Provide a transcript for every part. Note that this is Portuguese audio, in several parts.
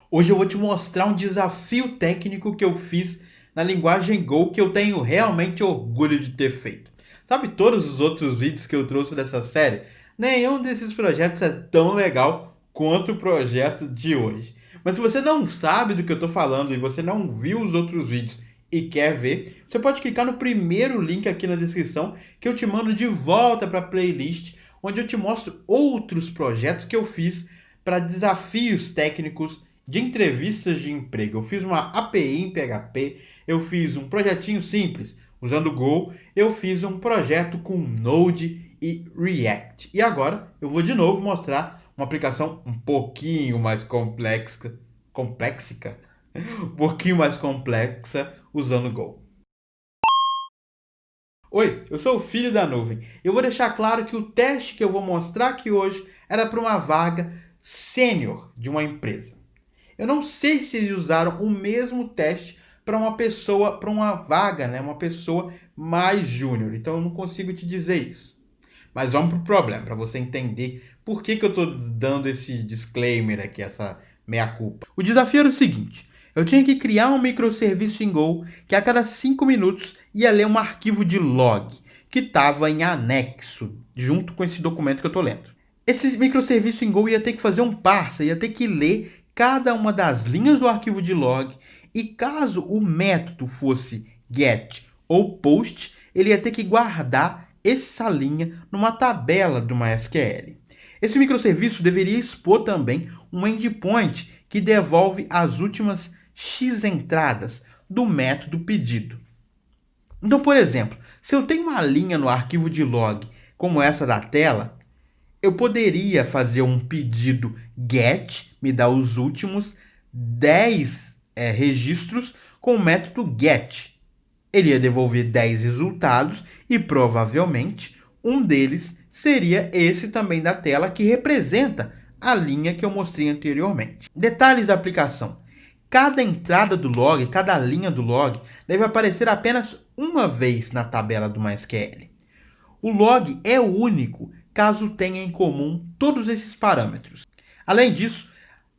Hoje eu vou te mostrar um desafio técnico que eu fiz na linguagem Go que eu tenho realmente orgulho de ter feito. Sabe todos os outros vídeos que eu trouxe dessa série? Nenhum desses projetos é tão legal quanto o projeto de hoje. Mas se você não sabe do que eu estou falando e você não viu os outros vídeos e quer ver, você pode clicar no primeiro link aqui na descrição que eu te mando de volta para a playlist, onde eu te mostro outros projetos que eu fiz para desafios técnicos de entrevistas de emprego. Eu fiz uma API em PHP, eu fiz um projetinho simples usando Go, eu fiz um projeto com Node e React. E agora eu vou de novo mostrar uma aplicação um pouquinho mais um pouquinho mais complexa usando Go. Oi, eu sou o Filho da Nuvem. Eu vou deixar claro que o teste que eu vou mostrar aqui hoje era para uma vaga sênior de uma empresa. Eu não sei se eles usaram o mesmo teste para uma pessoa, para uma vaga, né? Uma pessoa mais júnior. Então eu não consigo te dizer isso. Mas vamos para o problema, para você entender por que eu estou dando esse disclaimer aqui, essa meia-culpa. O desafio era o seguinte: eu tinha que criar um microserviço em Go que a cada 5 minutos ia ler um arquivo de log que estava em anexo, junto com esse documento que eu estou lendo. Esse microserviço em Go ia ter que fazer um parser, ia ter que ler cada uma das linhas do arquivo de log, e caso o método fosse get ou post, ele ia ter que guardar essa linha numa tabela do MySQL. Esse microserviço deveria expor também um endpoint que devolve as últimas X entradas do método pedido. Então, por exemplo, se eu tenho uma linha no arquivo de log como essa da tela, eu poderia fazer um pedido get, me dá os últimos 10 registros com o método get. Ele ia devolver 10 resultados e provavelmente um deles seria esse também da tela que representa a linha que eu mostrei anteriormente. Detalhes da aplicação. Cada entrada do log, cada linha do log, deve aparecer apenas uma vez na tabela do MySQL. O log é único caso tenha em comum todos esses parâmetros. Além disso,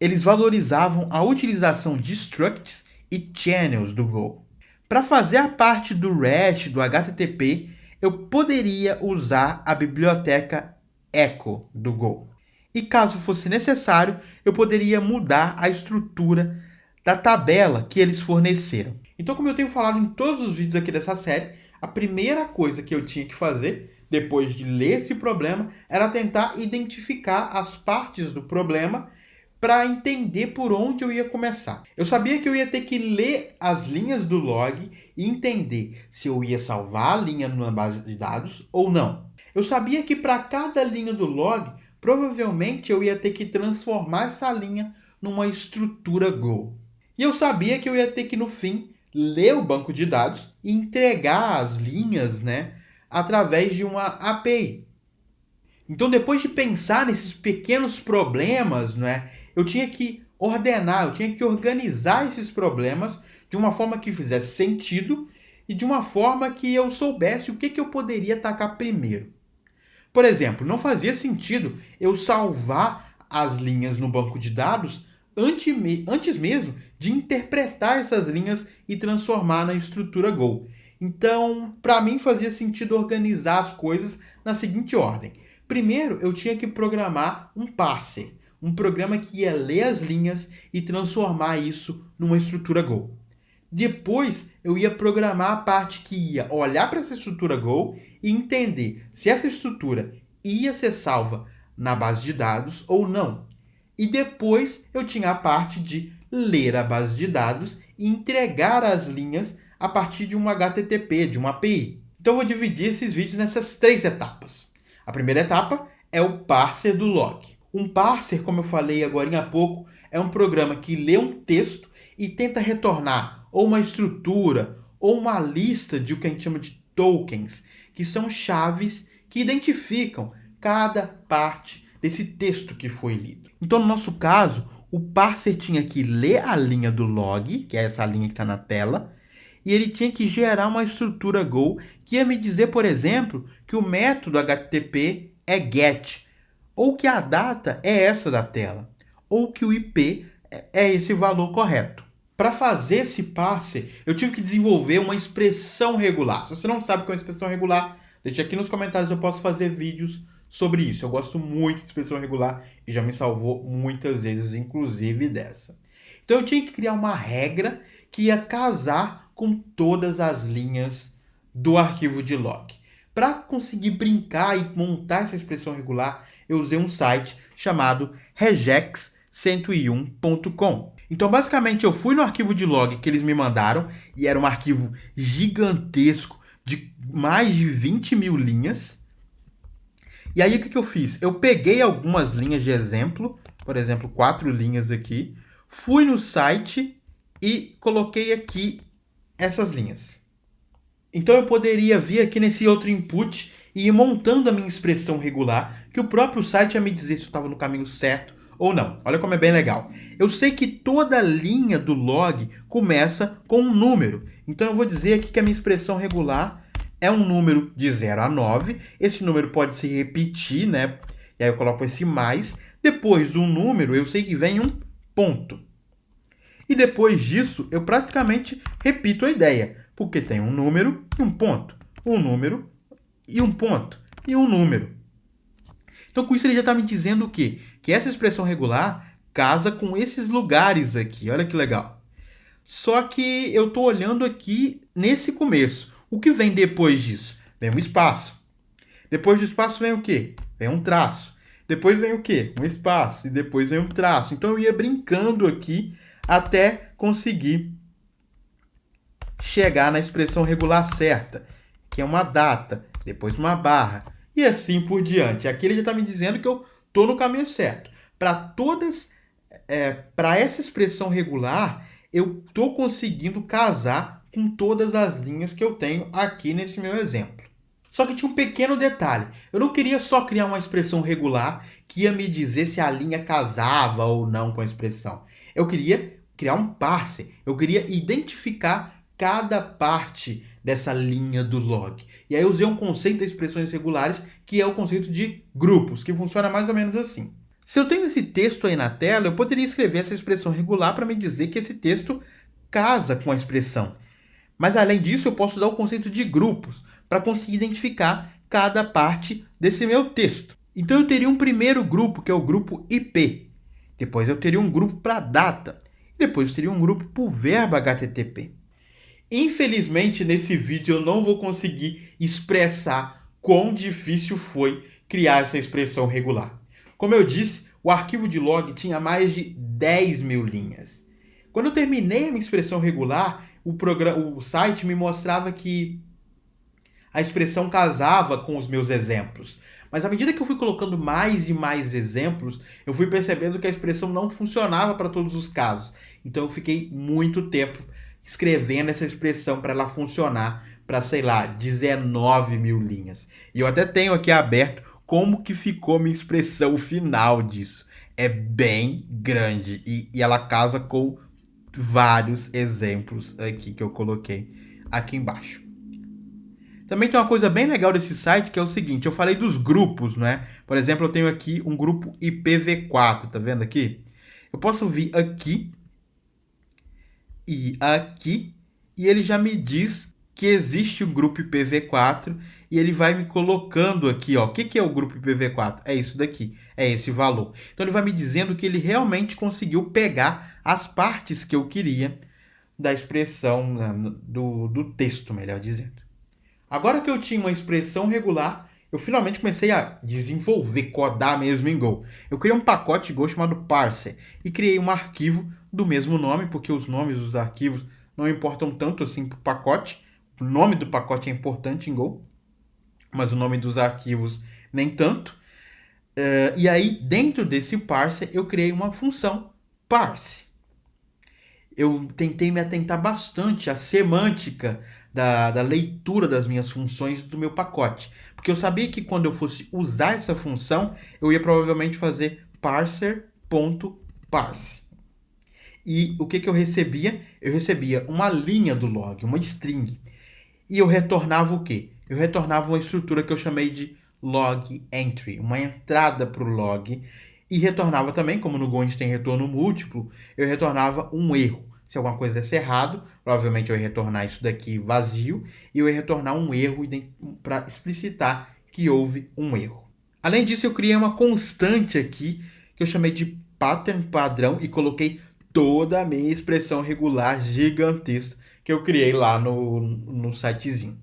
eles valorizavam a utilização de structs e channels do Go. Para fazer a parte do REST, do HTTP, eu poderia usar a biblioteca Echo do Go. E caso fosse necessário, eu poderia mudar a estrutura da tabela que eles forneceram. Então, como eu tenho falado em todos os vídeos aqui dessa série, a primeira coisa que eu tinha que fazer, depois de ler esse problema, era tentar identificar as partes do problema para entender por onde eu ia começar. Eu sabia que eu ia ter que ler as linhas do log e entender se eu ia salvar a linha na base de dados ou não. Eu sabia que para cada linha do log, provavelmente eu ia ter que transformar essa linha numa estrutura Go. E eu sabia que eu ia ter que, no fim, ler o banco de dados e entregar as linhas, né, através de uma API. Então, depois de pensar nesses pequenos problemas, né, eu tinha que ordenar, eu tinha que organizar esses problemas de uma forma que fizesse sentido e de uma forma que eu soubesse o que eu poderia atacar primeiro. Por exemplo, não fazia sentido eu salvar as linhas no banco de dados antes mesmo de interpretar essas linhas e transformar na estrutura Go. Então, para mim fazia sentido organizar as coisas na seguinte ordem. Primeiro, eu tinha que programar um parser, um programa que ia ler as linhas e transformar isso numa estrutura Go. Depois, eu ia programar a parte que ia olhar para essa estrutura Go e entender se essa estrutura ia ser salva na base de dados ou não. E depois, eu tinha a parte de ler a base de dados e entregar as linhas a partir de um HTTP, de uma API. Então, eu vou dividir esses vídeos nessas 3 etapas. A primeira etapa é o parser do log. Um parser, como eu falei agora há pouco, é um programa que lê um texto e tenta retornar ou uma estrutura ou uma lista de o que a gente chama de tokens, que são chaves que identificam cada parte desse texto que foi lido. Então, no nosso caso, o parser tinha que ler a linha do log, que é essa linha que está na tela, e ele tinha que gerar uma estrutura Go que ia me dizer, por exemplo, que o método HTTP é get, ou que a data é essa da tela, ou que o IP é esse valor correto. Para fazer esse parse, eu tive que desenvolver uma expressão regular. Se você não sabe o que é uma expressão regular, deixa aqui nos comentários, eu posso fazer vídeos sobre isso. Eu gosto muito de expressão regular e já me salvou muitas vezes, inclusive dessa. Então eu tinha que criar uma regra que ia casar com todas as linhas do arquivo de log. Para conseguir brincar e montar essa expressão regular, eu usei um site chamado regex101.com. Então, basicamente, eu fui no arquivo de log que eles me mandaram, e era um arquivo gigantesco de mais de 20 mil linhas. E aí, o que eu fiz? Eu peguei algumas linhas de exemplo, por exemplo, 4 linhas aqui, fui no site e coloquei aqui essas linhas. Então, eu poderia vir aqui nesse outro input e ir montando a minha expressão regular, que o próprio site ia me dizer se eu estava no caminho certo ou não. Olha como é bem legal. Eu sei que toda linha do log começa com um número. Então eu vou dizer aqui que a minha expressão regular é um número de 0 a 9. Esse número pode se repetir, né? E aí eu coloco esse mais. Depois do número, eu sei que vem um ponto. E depois disso, eu praticamente repito a ideia. Porque tem um número e um ponto. Um número e um ponto. E um número. Então, com isso, ele já está me dizendo o quê? Que essa expressão regular casa com esses lugares aqui. Olha que legal. Só que eu estou olhando aqui nesse começo. O que vem depois disso? Vem um espaço. Depois do espaço vem o quê? Vem um traço. Depois vem o quê? Um espaço. E depois vem um traço. Então, eu ia brincando aqui até conseguir chegar na expressão regular certa, que é uma data, depois uma barra, e assim por diante. Aqui ele já está me dizendo que eu estou no caminho certo. Para essa expressão regular, eu estou conseguindo casar com todas as linhas que eu tenho aqui nesse meu exemplo. Só que tinha um pequeno detalhe. Eu não queria só criar uma expressão regular que ia me dizer se a linha casava ou não com a expressão. Eu queria criar um parser. Eu queria identificar cada parte dessa linha do log. E aí eu usei um conceito de expressões regulares, que é o conceito de grupos, que funciona mais ou menos assim. Se eu tenho esse texto aí na tela, eu poderia escrever essa expressão regular para me dizer que esse texto casa com a expressão. Mas além disso, eu posso usar o conceito de grupos para conseguir identificar cada parte desse meu texto. Então eu teria um primeiro grupo, que é o grupo IP. Depois eu teria um grupo para data. Depois eu teria um grupo para o verbo HTTP. Infelizmente, nesse vídeo eu não vou conseguir expressar quão difícil foi criar essa expressão regular. Como eu disse, o arquivo de log tinha mais de 10 mil linhas. Quando eu terminei a minha expressão regular, o site me mostrava que a expressão casava com os meus exemplos. Mas à medida que eu fui colocando mais e mais exemplos, eu fui percebendo que a expressão não funcionava para todos os casos. Então eu fiquei muito tempo escrevendo essa expressão para ela funcionar para, sei lá, 19 mil linhas. E eu até tenho aqui aberto como que ficou minha expressão final disso. É bem grande e ela casa com vários exemplos aqui que eu coloquei aqui embaixo. Também tem uma coisa bem legal desse site, que é o seguinte, eu falei dos grupos, né? Por exemplo, eu tenho aqui um grupo IPv4, tá vendo aqui? Eu posso vir aqui e aqui, e ele já me diz que existe um grupo IPv4, e ele vai me colocando aqui, ó, o que é o grupo IPv4? É isso daqui, é esse valor. Então ele vai me dizendo que ele realmente conseguiu pegar as partes que eu queria da expressão, né, do texto, melhor dizendo. Agora que eu tinha uma expressão regular, eu finalmente comecei a desenvolver, codar mesmo em Go. Eu criei um pacote Go chamado parser e criei um arquivo do mesmo nome, porque os nomes dos arquivos não importam tanto assim para o pacote. O nome do pacote é importante em Go, mas o nome dos arquivos nem tanto. E aí, dentro desse parser, eu criei uma função parse. Eu tentei me atentar bastante à semântica da leitura das minhas funções do meu pacote. Porque eu sabia que quando eu fosse usar essa função, eu ia provavelmente fazer parser.parse. E o que eu recebia? Eu recebia uma linha do log, uma string. E eu retornava o quê? Eu retornava uma estrutura que eu chamei de log entry, uma entrada para o log. E retornava também, como no Go a gente tem retorno múltiplo, eu retornava um erro. Se alguma coisa desse errado, provavelmente eu ia retornar isso daqui vazio e eu ia retornar um erro para explicitar que houve um erro. Além disso, eu criei uma constante aqui que eu chamei de pattern padrão e coloquei toda a minha expressão regular gigantesca que eu criei lá no sitezinho.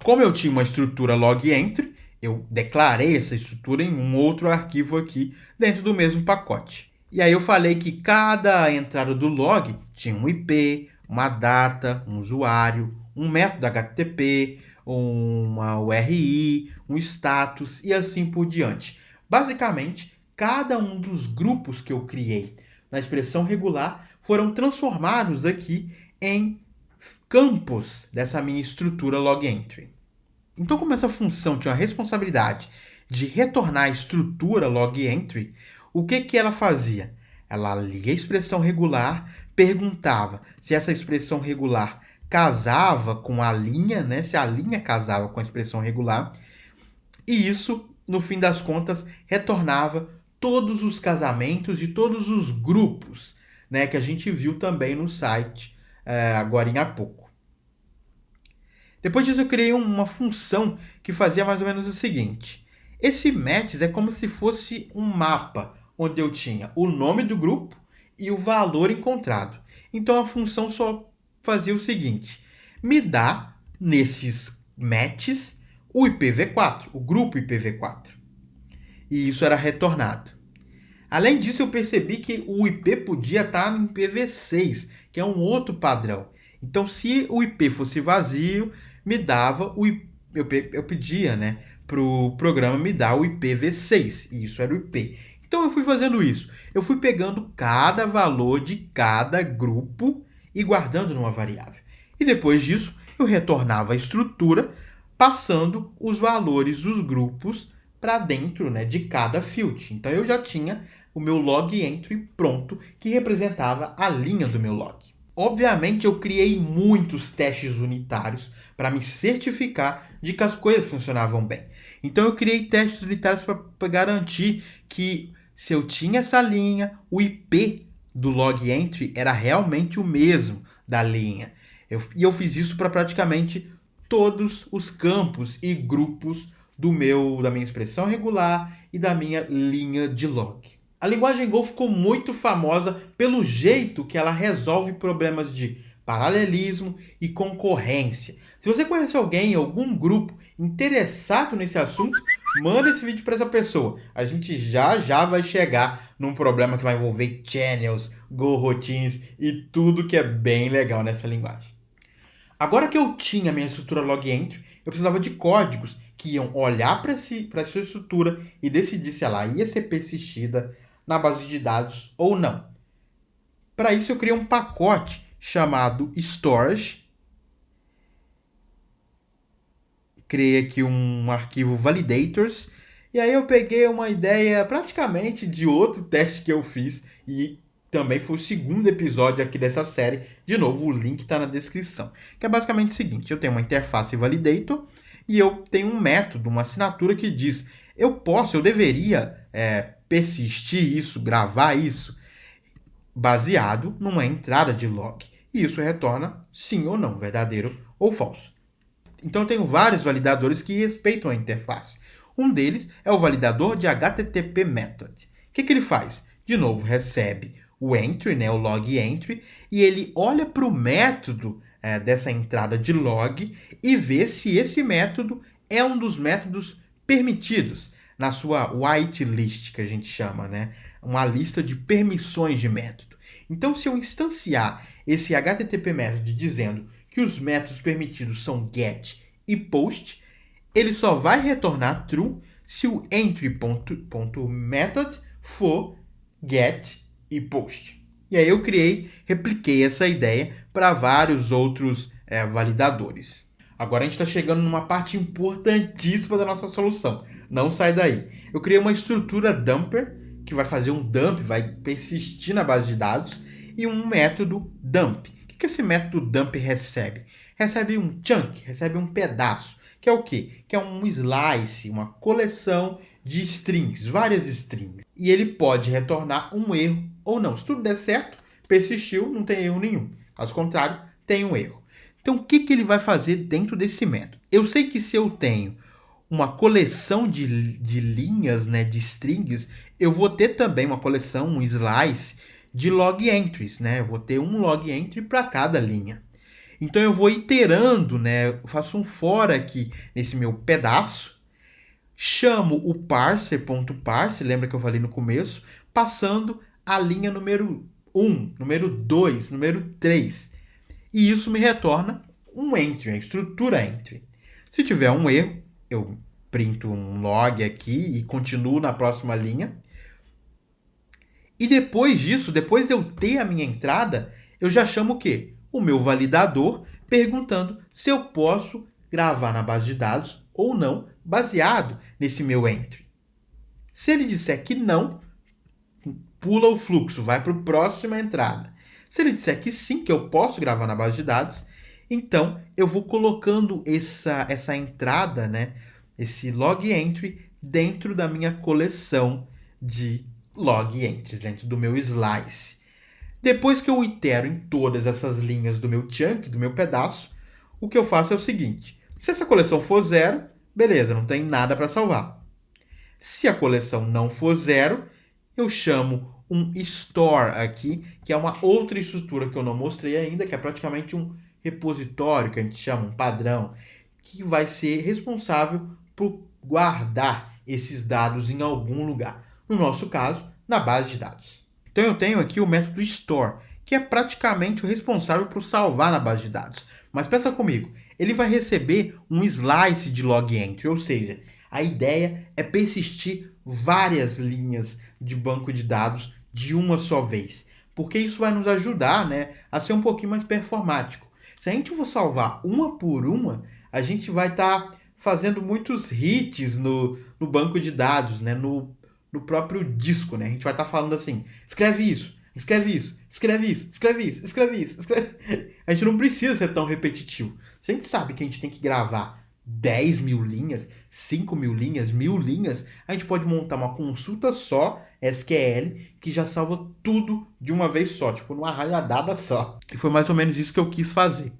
Como eu tinha uma estrutura log entry, eu declarei essa estrutura em um outro arquivo aqui dentro do mesmo pacote. E aí eu falei que cada entrada do log tinha um IP, uma data, um usuário, um método HTTP, uma URI, um status e assim por diante. Basicamente, cada um dos grupos que eu criei na expressão regular foram transformados aqui em campos dessa minha estrutura log entry. Então, como essa função tinha a responsabilidade de retornar a estrutura log entry, o que ela fazia? Ela lia a expressão regular, perguntava se essa expressão regular casava com a linha, né? Se a linha casava com a expressão regular, e isso, no fim das contas, retornava todos os casamentos de todos os grupos, né? Que a gente viu também no site agora há pouco. Depois disso, eu criei uma função que fazia mais ou menos o seguinte. Esse matches é como se fosse um mapa, onde eu tinha o nome do grupo e o valor encontrado. Então, a função só fazia o seguinte. Me dá, nesses matches, o IPv4, o grupo IPv4. E isso era retornado. Além disso, eu percebi que o IP podia estar em IPv6, que é um outro padrão. Então, se o IP fosse vazio, me dava o IP, eu pedia, né, para o programa me dar o IPv6, e isso era o IP. Então, eu fui fazendo isso. Eu fui pegando cada valor de cada grupo e guardando numa variável. E depois disso, eu retornava a estrutura, passando os valores dos grupos para dentro, né, de cada field. Então, eu já tinha o meu log entry pronto, que representava a linha do meu log. Obviamente, eu criei muitos testes unitários para me certificar de que as coisas funcionavam bem. Então, eu criei testes unitários para garantir que se eu tinha essa linha, o IP do log entry era realmente o mesmo da linha. E eu fiz isso para praticamente todos os campos e grupos da minha expressão regular e da minha linha de log. A linguagem Go ficou muito famosa pelo jeito que ela resolve problemas de paralelismo e concorrência. Se você conhece alguém, algum grupo interessado nesse assunto, manda esse vídeo para essa pessoa. A gente já vai chegar num problema que vai envolver channels, Go routines e tudo que é bem legal nessa linguagem. Agora que eu tinha minha estrutura log entry, eu precisava de códigos que iam olhar para essa estrutura e decidir se ela ia ser persistida na base de dados ou não. Para isso, eu criei um pacote chamado storage. Criei aqui um arquivo validators. E aí eu peguei uma ideia praticamente de outro teste que eu fiz e também foi o segundo episódio aqui dessa série. De novo, o link está na descrição. Que é basicamente o seguinte, eu tenho uma interface validator e eu tenho um método, uma assinatura que diz eu deveria persistir isso, gravar isso, baseado numa entrada de log. E isso retorna sim ou não, verdadeiro ou falso. Então eu tenho vários validadores que respeitam a interface. Um deles é o validador de HTTP method. O que ele faz? De novo, recebe o entry, né, o log entry, e ele olha para o método dessa entrada de log e vê se esse método é um dos métodos permitidos na sua whitelist, que a gente chama, né? Uma lista de permissões de método. Então, se eu instanciar esse HTTP method dizendo que os métodos permitidos são get e post, ele só vai retornar true se o entry.method for get e post. E aí eu repliquei essa ideia para vários outros validadores. Agora a gente está chegando numa parte importantíssima da nossa solução. Não sai daí. Eu criei uma estrutura dumper, que vai fazer um dump, vai persistir na base de dados, e um método dump. O que esse método dump recebe? Recebe um chunk, recebe um pedaço. Que é o quê? Que é um slice, uma coleção de strings, várias strings. e ele pode retornar um erro ou não. Se tudo der certo, persistiu, não tem erro nenhum. Caso contrário, tem um erro. Então, o que ele vai fazer dentro desse método? Eu sei que se eu tenho uma coleção de linhas, né, de strings, eu vou ter também uma coleção, um slice de log entries, né? Eu vou ter um log entry para cada linha. Então eu vou iterando, né? Eu faço um for aqui nesse meu pedaço, chamo o parser.parse, lembra que eu falei no começo, passando a linha número 1, número 2, número 3. E isso me retorna um entry, a estrutura entry. Se tiver um erro, eu printo um log aqui e continuo na próxima linha. E depois disso, depois de eu ter a minha entrada, eu já chamo o quê? O meu validador, perguntando se eu posso gravar na base de dados ou não, baseado nesse meu entry. Se ele disser que não, pula o fluxo, vai para a próxima entrada. Se ele disser que sim, que eu posso gravar na base de dados, então eu vou colocando essa entrada, né, esse log entry, dentro da minha coleção de log entries, dentro do meu slice. Depois que eu itero em todas essas linhas do meu chunk, do meu pedaço, o que eu faço é o seguinte: se essa coleção for 0, beleza, não tem nada para salvar. Se a coleção não for 0, eu chamo um store aqui, que é uma outra estrutura que eu não mostrei ainda, que é praticamente um repositório, que a gente chama um padrão, que vai ser responsável por guardar esses dados em algum lugar. No nosso caso, na base de dados. Então eu tenho aqui o método store, que é praticamente o responsável por salvar na base de dados. Mas pensa comigo, ele vai receber um slice de log entry, ou seja, a ideia é persistir várias linhas de banco de dados de uma só vez, porque isso vai nos ajudar, né, a ser um pouquinho mais performático. Se a gente for salvar uma por uma, a gente vai estar fazendo muitos hits no banco de dados, né, no próprio disco, né? A gente vai estar falando assim, escreve isso, escreve isso, escreve isso, escreve isso, escreve isso, escreve... A gente não precisa ser tão repetitivo. Se a gente sabe que a gente tem que gravar 10 mil linhas, 5 mil linhas, 1000 linhas, a gente pode montar uma consulta só, SQL, que já salva tudo de uma vez só, tipo numa rajadada só. E foi mais ou menos isso que eu quis fazer.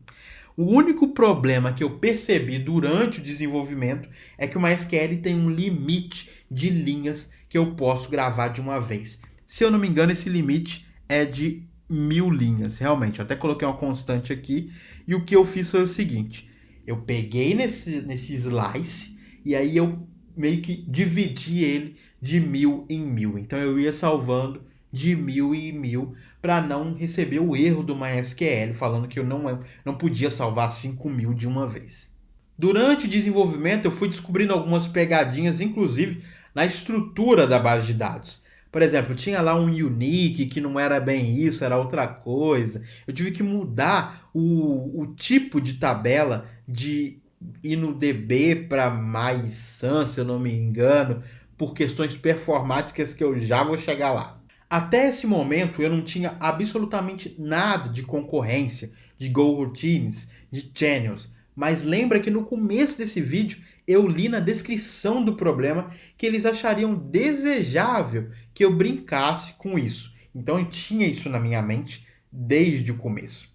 O único problema que eu percebi durante o desenvolvimento é que o MySQL tem um limite de linhas que eu posso gravar de uma vez. Se eu não me engano, esse limite é de 1000 linhas, realmente. Eu até coloquei uma constante aqui e o que eu fiz foi o seguinte: eu peguei nesse slice e aí eu meio que dividi ele de 1000 em 1000. Então eu ia salvando de 1000 em 1000 para não receber o erro do MySQL falando que eu não podia salvar 5000 de uma vez. Durante o desenvolvimento eu fui descobrindo algumas pegadinhas, inclusive na estrutura da base de dados. Por exemplo, tinha lá um unique que não era bem isso, era outra coisa. Eu tive que mudar o tipo de tabela de ir no DB para MySun, se eu não me engano, por questões performáticas que eu já vou chegar lá. Até esse momento eu não tinha absolutamente nada de concorrência, de Go-Routines, de Channels. Mas lembra que no começo desse vídeo eu li na descrição do problema que eles achariam desejável que eu brincasse com isso. Então eu tinha isso na minha mente desde o começo.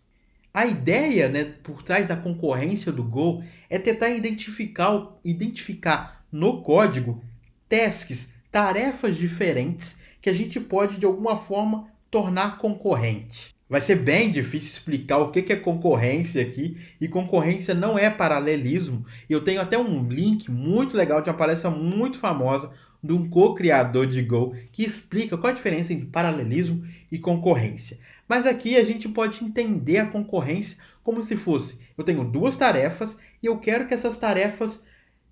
A ideia, né, por trás da concorrência do Go é tentar identificar no código tasks, tarefas diferentes que a gente pode de alguma forma tornar concorrente. Vai ser bem difícil explicar o que é concorrência aqui, e concorrência não é paralelismo. E eu tenho até um link muito legal de uma palestra muito famosa de um co-criador de Go que explica qual a diferença entre paralelismo e concorrência. Mas aqui a gente pode entender a concorrência como se fosse: eu tenho duas tarefas e eu quero que essas tarefas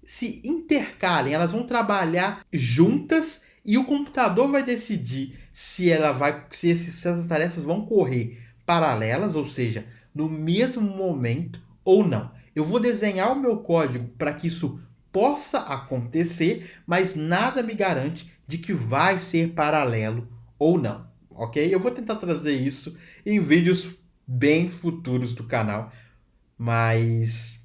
se intercalem, elas vão trabalhar juntas e o computador vai decidir se essas tarefas vão correr paralelas, ou seja, no mesmo momento ou não. Eu vou desenhar o meu código para que isso possa acontecer, mas nada me garante de que vai ser paralelo ou não, ok? Eu vou tentar trazer isso em vídeos bem futuros do canal, mas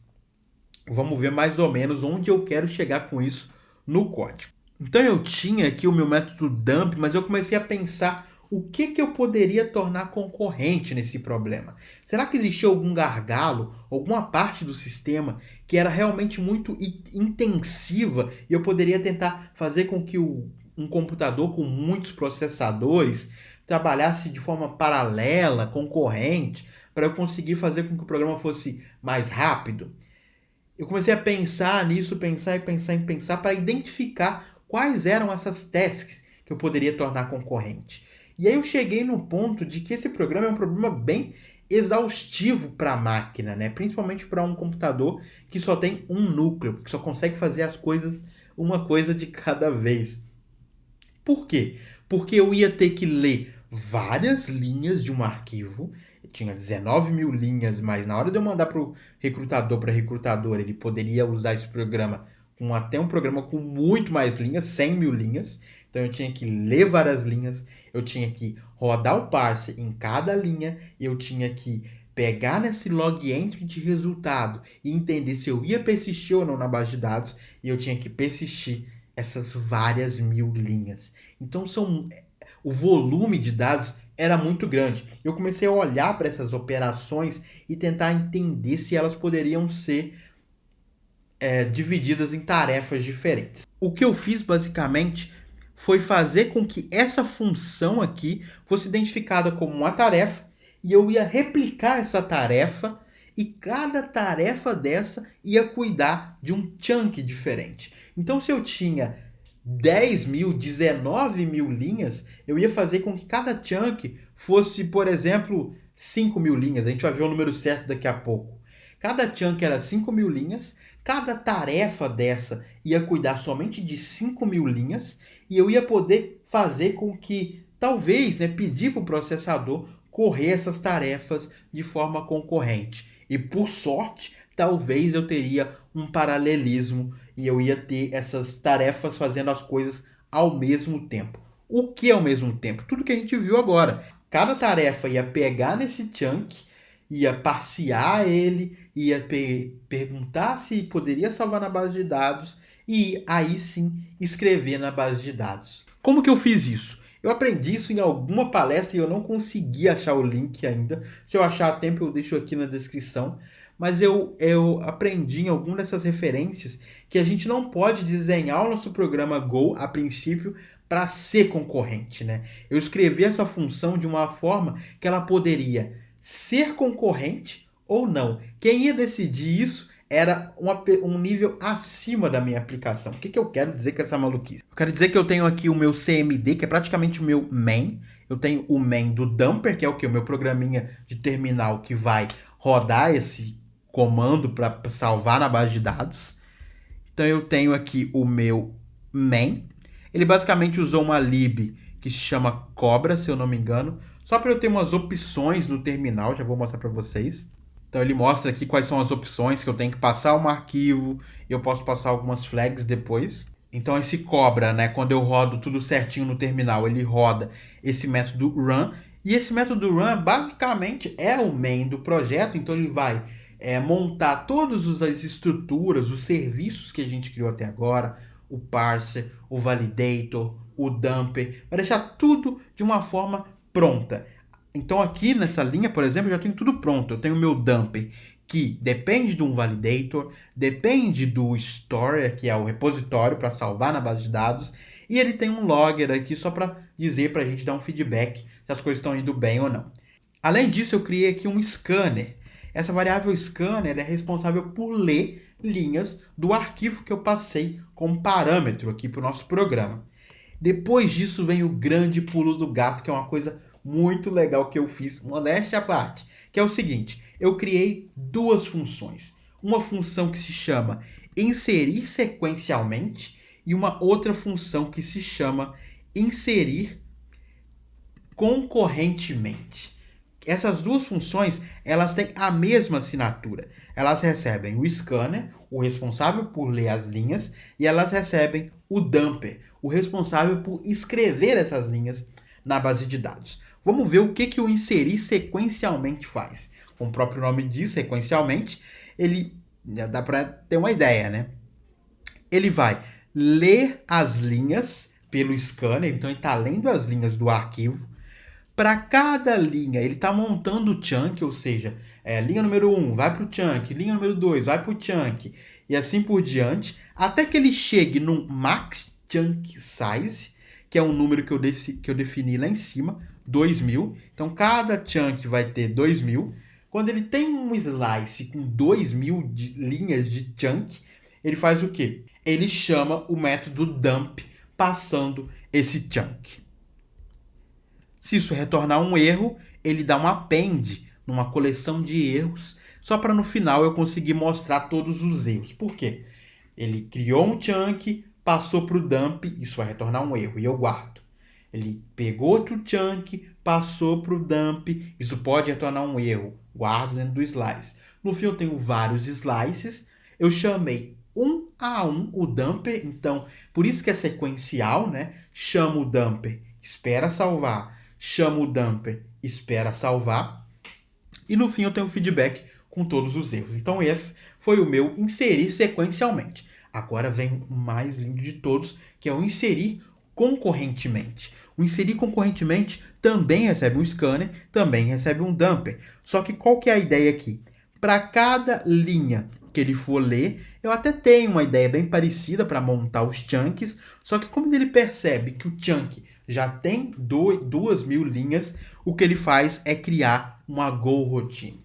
vamos ver mais ou menos onde eu quero chegar com isso no código. Então eu tinha aqui o meu método dump, mas eu comecei a pensar o que que eu poderia tornar concorrente nesse problema. Será que existia algum gargalo, alguma parte do sistema que era realmente muito intensiva e eu poderia tentar fazer com que um computador com muitos processadores trabalhasse de forma paralela, concorrente, para eu conseguir fazer com que o programa fosse mais rápido? Eu comecei a pensar nisso, pensar e pensar e pensar para identificar quais eram essas tasks que eu poderia tornar concorrente. E aí eu cheguei no ponto de que esse programa é um problema bem exaustivo para a máquina, né? Principalmente para um computador que só tem um núcleo, que só consegue fazer as coisas uma coisa de cada vez. Por quê? Porque eu ia ter que ler várias linhas de um arquivo, tinha 19 mil linhas, mas na hora de eu mandar para o recrutador, para a recrutadora, ele poderia usar esse programa com até um programa com muito mais linhas, 100 mil linhas. Então eu tinha que ler várias linhas, eu tinha que rodar o parse em cada linha, eu tinha que pegar nesse log entry de resultado e entender se eu ia persistir ou não na base de dados, e eu tinha que persistir essas várias mil linhas. Então o volume de dados era muito grande. Eu comecei a olhar para essas operações e tentar entender se elas poderiam ser divididas em tarefas diferentes. O que eu fiz basicamente foi fazer com que essa função aqui fosse identificada como uma tarefa e eu ia replicar essa tarefa e cada tarefa dessa ia cuidar de um chunk diferente. Então, se eu tinha 10 mil, 19 mil linhas, eu ia fazer com que cada chunk fosse, por exemplo, 5 mil linhas. A gente vai ver o número certo daqui a pouco. Cada chunk era 5 mil linhas, cada tarefa dessa ia cuidar somente de 5 mil linhas e eu ia poder fazer com que, talvez, né, pedir para o processador correr essas tarefas de forma concorrente. E por sorte, talvez eu teria um paralelismo e eu ia ter essas tarefas fazendo as coisas ao mesmo tempo. O que é ao mesmo tempo? Tudo que a gente viu agora. Cada tarefa ia pegar nesse chunk, ia parsear ele, ia perguntar se poderia salvar na base de dados e aí sim escrever na base de dados. Como que eu fiz isso? Eu aprendi isso em alguma palestra e eu não consegui achar o link ainda. Se eu achar a tempo, eu deixo aqui na descrição. Mas eu aprendi em alguma dessas referências que a gente não pode desenhar o nosso programa Go, a princípio, para ser concorrente, né? Eu escrevi essa função de uma forma que ela poderia ser concorrente ou não. Quem ia decidir isso era um nível acima da minha aplicação. O que eu quero dizer com essa maluquice? Eu quero dizer que eu tenho aqui o meu CMD, que é praticamente o meu main. Eu tenho o main do dumper, que é o que? O meu programinha de terminal que vai rodar esse comando para salvar na base de dados. Então eu tenho aqui o meu main. Ele basicamente usou uma lib que se chama Cobra, se eu não me engano, só para eu ter umas opções no terminal, já vou mostrar para vocês. Então ele mostra aqui quais são as opções que eu tenho que passar um arquivo e eu posso passar algumas flags depois. Então esse Cobra, né, quando eu rodo tudo certinho no terminal, ele roda esse método run. E esse método run basicamente é o main do projeto, então ele vai montar todas as estruturas, os serviços que a gente criou até agora, o parser, o validator, o dumper, vai deixar tudo de uma forma pronta. Então aqui nessa linha, por exemplo, eu já tenho tudo pronto. Eu tenho o meu dumper, que depende de um validator, depende do store, que é o repositório para salvar na base de dados, e ele tem um logger aqui só para dizer para a gente dar um feedback se as coisas estão indo bem ou não. Além disso, eu criei aqui um scanner. Essa variável scanner é responsável por ler linhas do arquivo que eu passei como parâmetro aqui para o nosso programa. Depois disso vem o grande pulo do gato, que é uma coisa muito legal que eu fiz, modéstia à parte, que é o seguinte: eu criei duas funções. Uma função que se chama inserir sequencialmente e uma outra função que se chama inserir concorrentemente. Essas duas funções, elas têm a mesma assinatura. Elas recebem o scanner, o responsável por ler as linhas, e elas recebem o dumper, o responsável por escrever essas linhas na base de dados. Vamos ver o que o inserir sequencialmente faz. Como o próprio nome diz, sequencialmente, ele dá para ter uma ideia, né? Ele vai ler as linhas pelo scanner, então ele está lendo as linhas do arquivo. Para cada linha, ele está montando o chunk, ou seja, linha número 1 vai para o chunk, linha número 2 vai para o chunk, e assim por diante, até que ele chegue no max chunk size, que é um número que eu defini lá em cima, 2000. Então, cada chunk vai ter 2000. Quando ele tem um slice com 2000 linhas de chunk, ele faz o quê? Ele chama o método dump, passando esse chunk. Se isso retornar um erro, ele dá um append numa coleção de erros, só para no final eu conseguir mostrar todos os erros. Por quê? Ele criou um chunk, passou para o dump, isso vai retornar um erro e eu guardo. Ele pegou outro chunk, passou para o dump, isso pode retornar um erro, guardo dentro do slice. No fim eu tenho vários slices, eu chamei um a um o dumper, então por isso que é sequencial, né? Chama o dumper, espera salvar, chama o dumper, espera salvar, e no fim eu tenho o feedback com todos os erros. Então esse foi o meu inserir sequencialmente. Agora vem o mais lindo de todos, que é o inserir concorrentemente. O inserir concorrentemente também recebe um scanner, também recebe um dumper. Só que qual que é a ideia aqui? Para cada linha que ele for ler, eu até tenho uma ideia bem parecida para montar os chunks, só que como ele percebe que o chunk já tem 2000 linhas, o que ele faz é criar uma Go routine.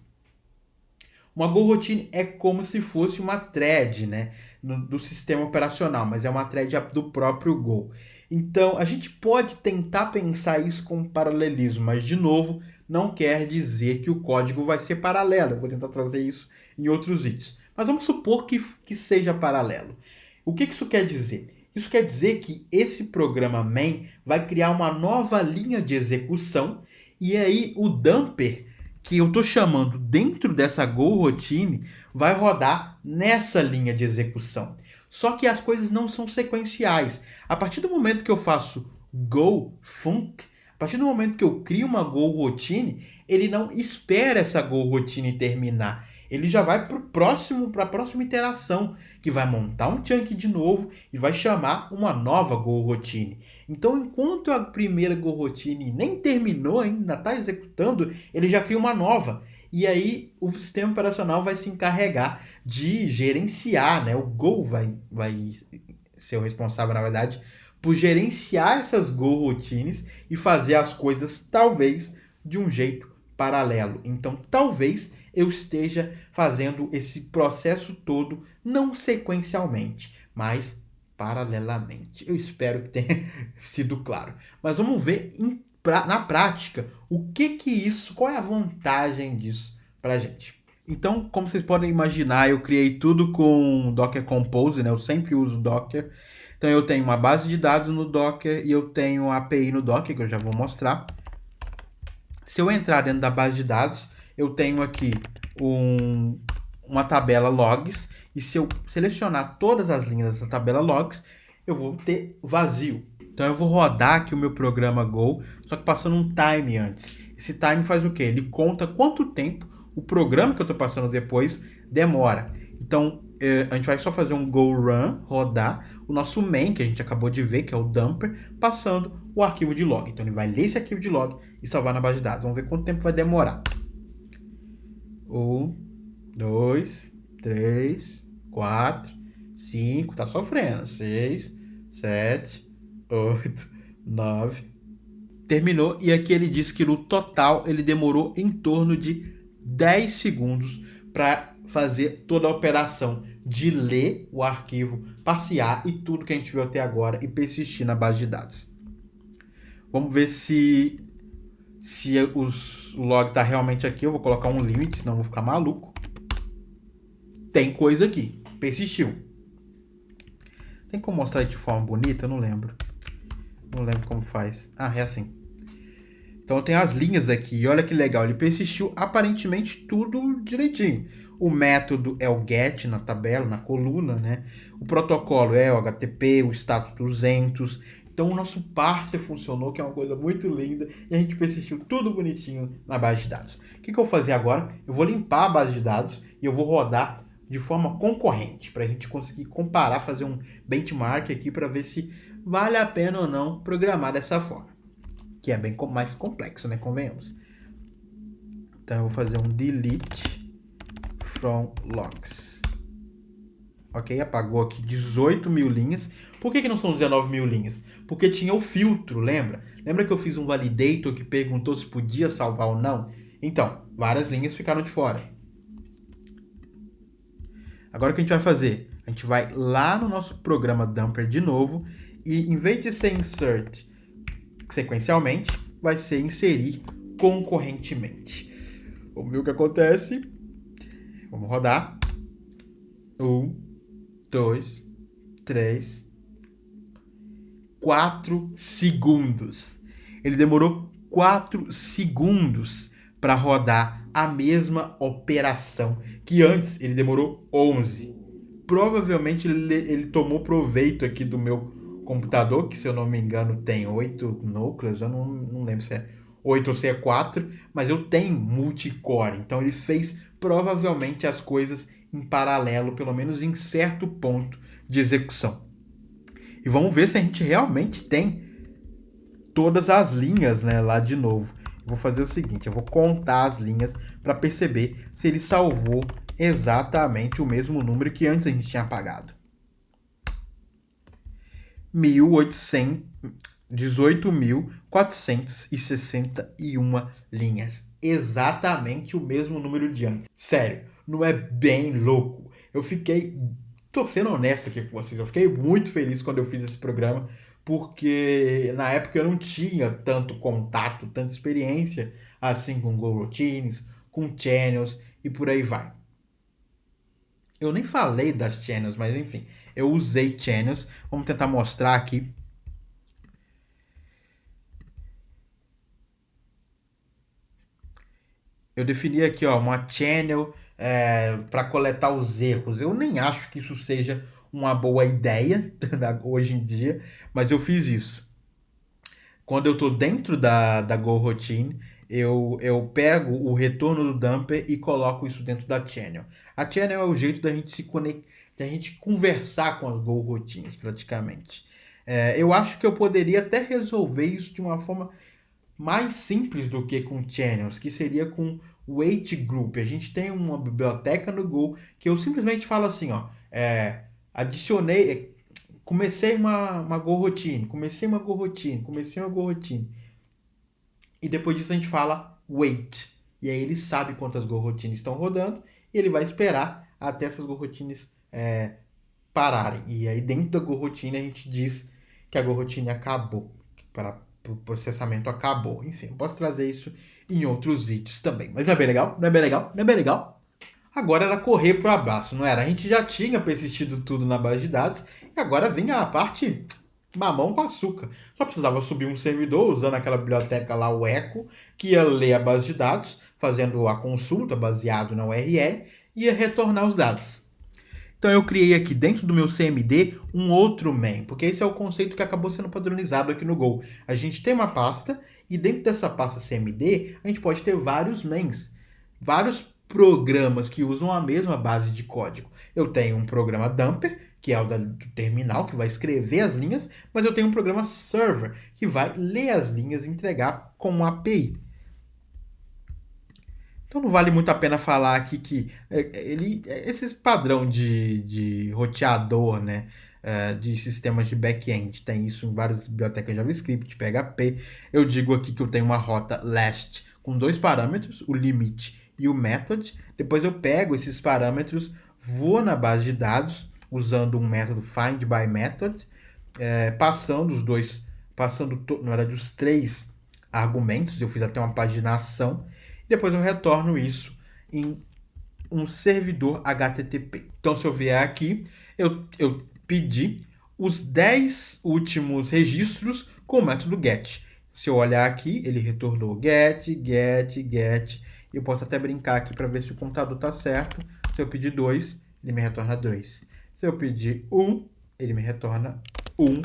Uma Go routine é como se fosse uma thread, né, do sistema operacional, mas é uma thread do próprio Go. Então, a gente pode tentar pensar isso como paralelismo, mas, de novo, não quer dizer que o código vai ser paralelo. Eu vou tentar trazer isso em outros vídeos. Mas vamos supor que seja paralelo. O que isso quer dizer? Isso quer dizer que esse programa main vai criar uma nova linha de execução e aí o dumper que eu estou chamando dentro dessa Go routine vai rodar nessa linha de execução. Só que as coisas não são sequenciais. A partir do momento que eu faço Go func, a partir do momento que eu crio uma Go routine, ele não espera essa Go routine terminar. Ele já vai para a próxima iteração, que vai montar um chunk de novo e vai chamar uma nova Go routine. Então, enquanto a primeira Go routine nem terminou ainda, está executando, ele já cria uma nova. E aí o sistema operacional vai se encarregar de gerenciar, né? O Go vai ser o responsável, na verdade, por gerenciar essas Go routines e fazer as coisas, talvez, de um jeito paralelo. Então, talvez eu esteja fazendo esse processo todo não sequencialmente, mas paralelamente. Eu espero que tenha sido claro. Mas vamos ver na prática qual é a vantagem disso para a gente. Então, como vocês podem imaginar, eu criei tudo com Docker Compose, né? Eu sempre uso Docker. Então eu tenho uma base de dados no Docker e eu tenho a API no Docker, que eu já vou mostrar. Se eu entrar dentro da base de dados, eu tenho aqui uma tabela logs, e se eu selecionar todas as linhas dessa tabela logs, eu vou ter vazio. Então eu vou rodar aqui o meu programa Go, só que passando um time antes. Esse time faz o quê? Ele conta quanto tempo o programa que eu estou passando depois demora. Então a gente vai só fazer um Go run, rodar o nosso main, que a gente acabou de ver, que é o dumper, passando o arquivo de log. Então ele vai ler esse arquivo de log e salvar na base de dados. Vamos ver quanto tempo vai demorar. 1, 2, 3, 4, 5, tá sofrendo. 6, 7, 8, 9. Terminou, e aqui ele diz que no total ele demorou em torno de 10 segundos para fazer toda a operação de ler o arquivo, passear e tudo que a gente viu até agora e persistir na base de dados. Vamos ver se o log está realmente aqui. Eu vou colocar um limite, senão eu vou ficar maluco. Tem coisa aqui. Persistiu. Tem como mostrar de forma bonita? Eu não lembro. Não lembro como faz. Ah, é assim. Então tem as linhas aqui. E olha que legal. Ele persistiu aparentemente tudo direitinho. O método é o get na tabela, na coluna, né? O protocolo é o HTTP, o status 200. Então o nosso parser funcionou, que é uma coisa muito linda, e a gente persistiu tudo bonitinho na base de dados. O que eu vou fazer agora? Eu vou limpar a base de dados e eu vou rodar de forma concorrente, para a gente conseguir comparar, fazer um benchmark aqui para ver se vale a pena ou não programar dessa forma, que é bem mais complexo, né? Convenhamos. Então eu vou fazer um delete from logs. Ok, apagou aqui 18 mil linhas. Por que não são 19 mil linhas? Porque tinha o filtro, lembra? Lembra que eu fiz um validator que perguntou se podia salvar ou não? Então, várias linhas ficaram de fora. Agora o que a gente vai fazer? A gente vai lá no nosso programa Dumper de novo e em vez de ser insert sequencialmente, vai ser inserir concorrentemente. Vamos ver o que acontece. Vamos rodar. 1, 2, 3, 4 segundos. Ele demorou 4 segundos para rodar a mesma operação que antes ele demorou 11. Provavelmente ele tomou proveito aqui do meu computador, que se eu não me engano tem 8 núcleos, eu não lembro se é 8 ou se é 4, mas eu tenho multicore, então ele fez provavelmente as coisas em paralelo, pelo menos em certo ponto de execução. E vamos ver se a gente realmente tem todas as linhas, né, lá de novo. Eu vou fazer o seguinte, eu vou contar as linhas para perceber se ele salvou exatamente o mesmo número que antes a gente tinha apagado. 18.461 linhas. Exatamente o mesmo número de antes. Sério, não é bem louco. Eu fiquei, tô sendo honesto aqui com vocês, eu fiquei muito feliz quando eu fiz esse programa, porque na época eu não tinha tanto contato, tanta experiência assim com GoRoutines, com channels e por aí vai. Eu nem falei das channels, mas enfim, eu usei channels. Vamos tentar mostrar aqui. Eu defini aqui, ó, uma channel para coletar os erros. Eu nem acho que isso seja uma boa ideia hoje em dia, mas eu fiz isso. Quando eu estou dentro da GoRoutine, eu pego o retorno do dumper e coloco isso dentro da channel. A channel é o jeito da gente se conectar, da gente conversar com as GoRoutines, praticamente. Eu acho que eu poderia até resolver isso de uma forma mais simples do que com channels, que seria com wait group. A gente tem uma biblioteca no Go que eu simplesmente falo assim, ó, adicionei, comecei uma GoRoutine, comecei uma GoRoutine, e depois disso a gente fala wait, e aí ele sabe quantas GoRoutines estão rodando e ele vai esperar até essas GoRoutines pararem. E aí dentro da GoRoutine a gente diz que a GoRoutine acabou, o processamento acabou. Enfim, eu posso trazer isso em outros vídeos também. Mas não é bem legal? Não é bem legal? Não é bem legal? Agora era correr pro abraço, não era? A gente já tinha persistido tudo na base de dados e agora vinha a parte mamão com açúcar. Só precisava subir um servidor usando aquela biblioteca lá, o Echo, que ia ler a base de dados, fazendo a consulta baseado na URL e ia retornar os dados. Então eu criei aqui dentro do meu CMD um outro main, porque esse é o conceito que acabou sendo padronizado aqui no Go. A gente tem uma pasta e dentro dessa pasta CMD a gente pode ter vários mains, vários programas que usam a mesma base de código. Eu tenho um programa dumper, que é o do terminal, que vai escrever as linhas, mas eu tenho um programa server, que vai ler as linhas e entregar com uma API. Então não vale muito a pena falar aqui que esse padrão de roteador, né, de sistemas de back-end, tem isso em várias bibliotecas JavaScript, PHP. Eu digo aqui que eu tenho uma rota last com 2 parâmetros, o limit e o method. Depois eu pego esses parâmetros, vou na base de dados usando um método findByMethod, passando na verdade os 3 argumentos. Eu fiz até uma paginação. Depois eu retorno isso em um servidor HTTP. Então, se eu vier aqui, eu pedi os 10 últimos registros com o método get. Se eu olhar aqui, ele retornou get. Eu posso até brincar aqui para ver se o computador está certo. Se eu pedir 2, ele me retorna 2. Se eu pedir 1, ele me retorna 1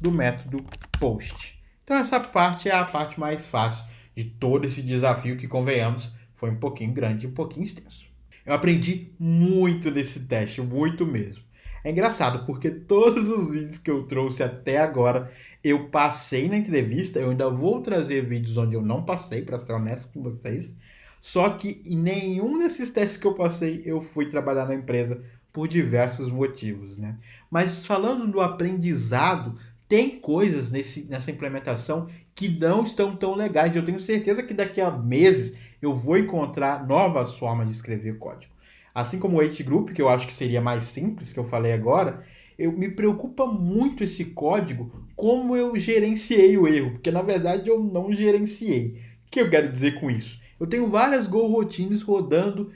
do método post. Então, essa parte é a parte mais fácil de todo esse desafio que, convenhamos, foi um pouquinho grande e um pouquinho extenso. Eu aprendi muito nesse teste, muito mesmo. É engraçado, porque todos os vídeos que eu trouxe até agora, eu passei na entrevista, eu ainda vou trazer vídeos onde eu não passei, para ser honesto com vocês. Só que em nenhum desses testes que eu passei, eu fui trabalhar na empresa por diversos motivos, né? Mas falando do aprendizado, tem coisas nessa implementação que não estão tão legais. Eu tenho certeza que daqui a meses eu vou encontrar novas formas de escrever código. Assim como o H-Group, que eu acho que seria mais simples, que eu falei agora, me preocupa muito esse código, como eu gerenciei o erro, porque na verdade eu não gerenciei. O que eu quero dizer com isso? Eu tenho várias Go routines rodando,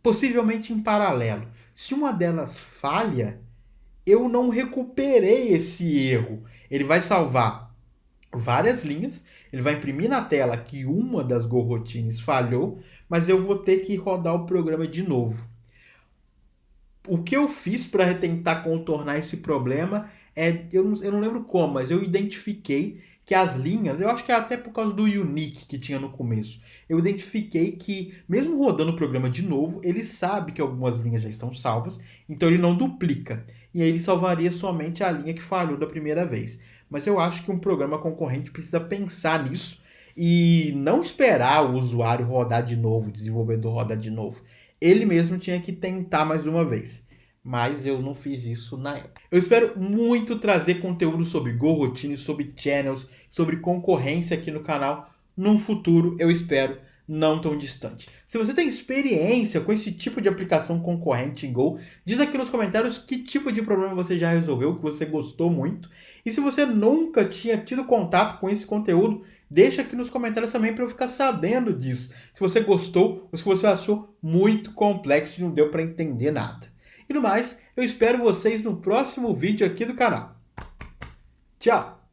possivelmente em paralelo. Se uma delas falha, eu não recuperei esse erro. Ele vai salvar várias linhas, ele vai imprimir na tela que uma das Go routines falhou, mas eu vou ter que rodar o programa de novo. O que eu fiz para tentar contornar esse problema eu não lembro como, mas eu identifiquei que as linhas, eu acho que é até por causa do unique que tinha no começo, eu identifiquei que, mesmo rodando o programa de novo, ele sabe que algumas linhas já estão salvas, então ele não duplica. E aí ele salvaria somente a linha que falhou da primeira vez. Mas eu acho que um programa concorrente precisa pensar nisso e não esperar o usuário rodar de novo, o desenvolvedor rodar de novo. Ele mesmo tinha que tentar mais uma vez. Mas eu não fiz isso na época. Eu espero muito trazer conteúdo sobre GoRoutine, sobre channels, sobre concorrência aqui no canal num futuro, eu espero, não tão distante. Se você tem experiência com esse tipo de aplicação concorrente em Go, diz aqui nos comentários que tipo de problema você já resolveu, que você gostou muito. E se você nunca tinha tido contato com esse conteúdo, deixa aqui nos comentários também para eu ficar sabendo disso. Se você gostou ou se você achou muito complexo e não deu para entender nada. E no mais, eu espero vocês no próximo vídeo aqui do canal. Tchau!